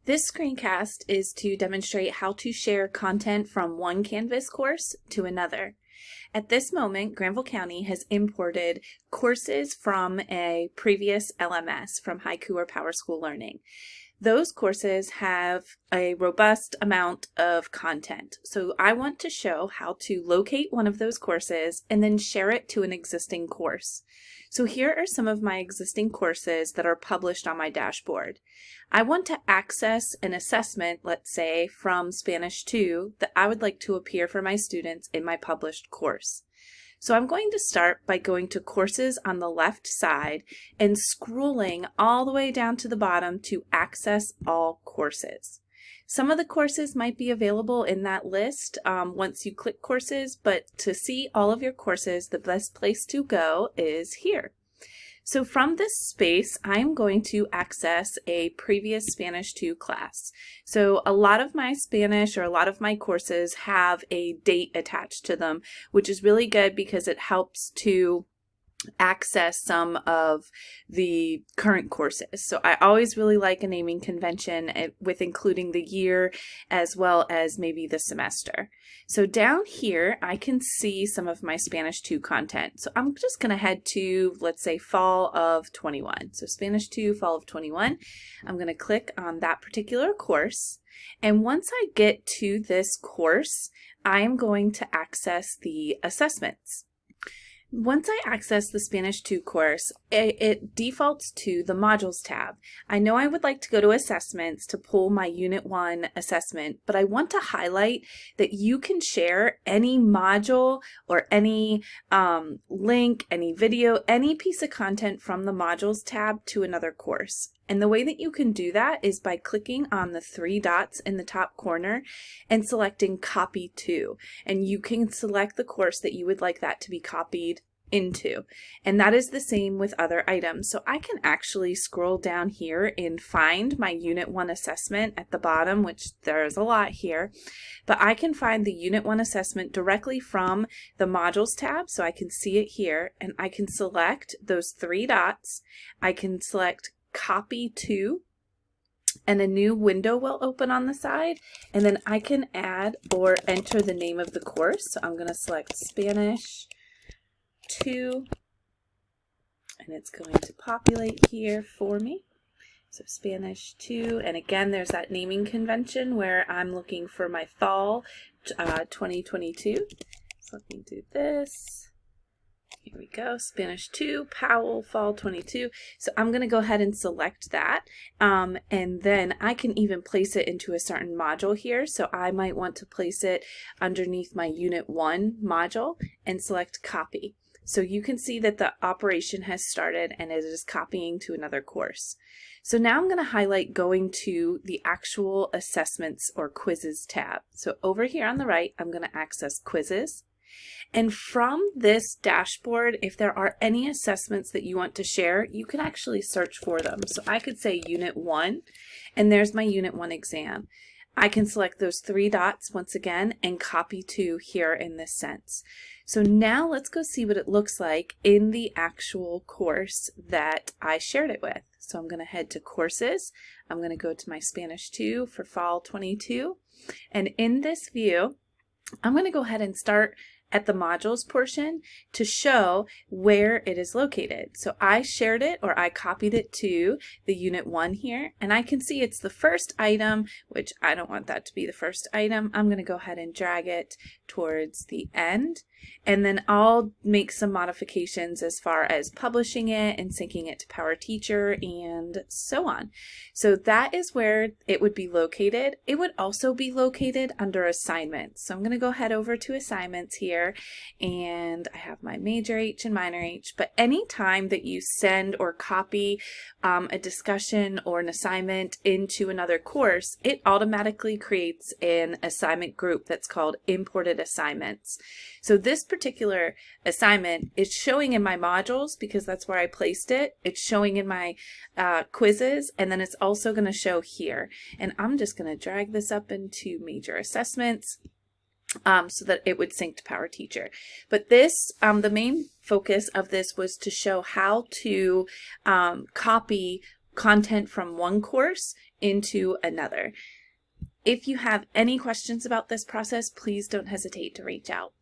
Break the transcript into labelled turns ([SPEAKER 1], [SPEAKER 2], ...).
[SPEAKER 1] This screencast is to demonstrate how to share content from one Canvas course to another. At this moment, Granville County has imported courses from a previous LMS from Haiku or PowerSchool Learning. Those courses have a robust amount of content. So I want to show how to locate one of those courses and then share it to an existing course. So here are some of my existing courses that are published on my dashboard. I want to access an assessment, let's say from Spanish 2, that I would like to appear for my students in my published course. So I'm going to start by going to courses on the left side and scrolling all the way down to the bottom to access all courses. Some of the courses might be available in that list once you click courses, but to see all of your courses, the best place to go is here. So from this space, I'm going to access a previous Spanish 2 class. So a lot of my Spanish or a lot of my courses have a date attached to them, which is really good because it helps to access some of the current courses. So I always really like a naming convention with including the year as well as maybe the semester. So down here I can see some of my Spanish 2 content. So I'm just going to head to, let's say, fall of 21. So Spanish 2 fall of 21. I'm going to click on that particular course, and once I get to this course I am going to access the assessments. Once I access the Spanish 2 course, it defaults to the Modules tab. I know I would like to go to Assessments to pull my Unit 1 assessment, but I want to highlight that you can share any module or any link, any video, any piece of content from the Modules tab to another course. And the way that you can do that is by clicking on the 3 dots in the top corner and selecting Copy To. And you can select the course that you would like that to be copied into. And that is the same with other items. So I can actually scroll down here and find my Unit 1 assessment at the bottom, which there's a lot here. But I can find the Unit 1 assessment directly from the Modules tab. So I can see it here, and I can select those 3 dots. I can select Copy To, and a new window will open on the side, and then I can add or enter the name of the course. So I'm going to select Spanish 2, and it's going to populate here for me. So Spanish 2, and again there's that naming convention where I'm looking for my fall 2022. So let me do this. Here we go, Spanish 2, Powell, Fall 22. So I'm going to go ahead and select that, and then I can even place it into a certain module here. So I might want to place it underneath my Unit 1 module and select Copy. So you can see that the operation has started and it is copying to another course. So now I'm going to highlight going to the actual Assessments or Quizzes tab. So over here on the right, I'm going to access Quizzes. And from this dashboard, if there are any assessments that you want to share, you can actually search for them. So I could say Unit 1, and there's my Unit 1 exam. I can select those 3 dots once again and Copy To here in this sense. So now let's go see what it looks like in the actual course that I shared it with. So I'm going to head to Courses. I'm going to go to my Spanish 2 for Fall 22. And in this view, I'm going to go ahead and start at the modules portion to show where it is located. So I shared it, or I copied it to the Unit 1 here, and I can see it's the first item, which I don't want that to be the first item. I'm going to go ahead and drag it towards the end, and then I'll make some modifications as far as publishing it and syncing it to PowerTeacher and so on. So that is where it would be located. It would also be located under assignments. So I'm going to go ahead over to assignments here, and I have my major H and minor H, but any time that you send or copy a discussion or an assignment into another course, it automatically creates an assignment group that's called Imported Assignments. So this particular assignment is showing in my modules because that's where I placed it. It's showing in my quizzes, and then it's also going to show here. And I'm just going to drag this up into major assessments so that it would sync to PowerTeacher. But this, the main focus of this was to show how to copy content from one course into another. If you have any questions about this process, please don't hesitate to reach out.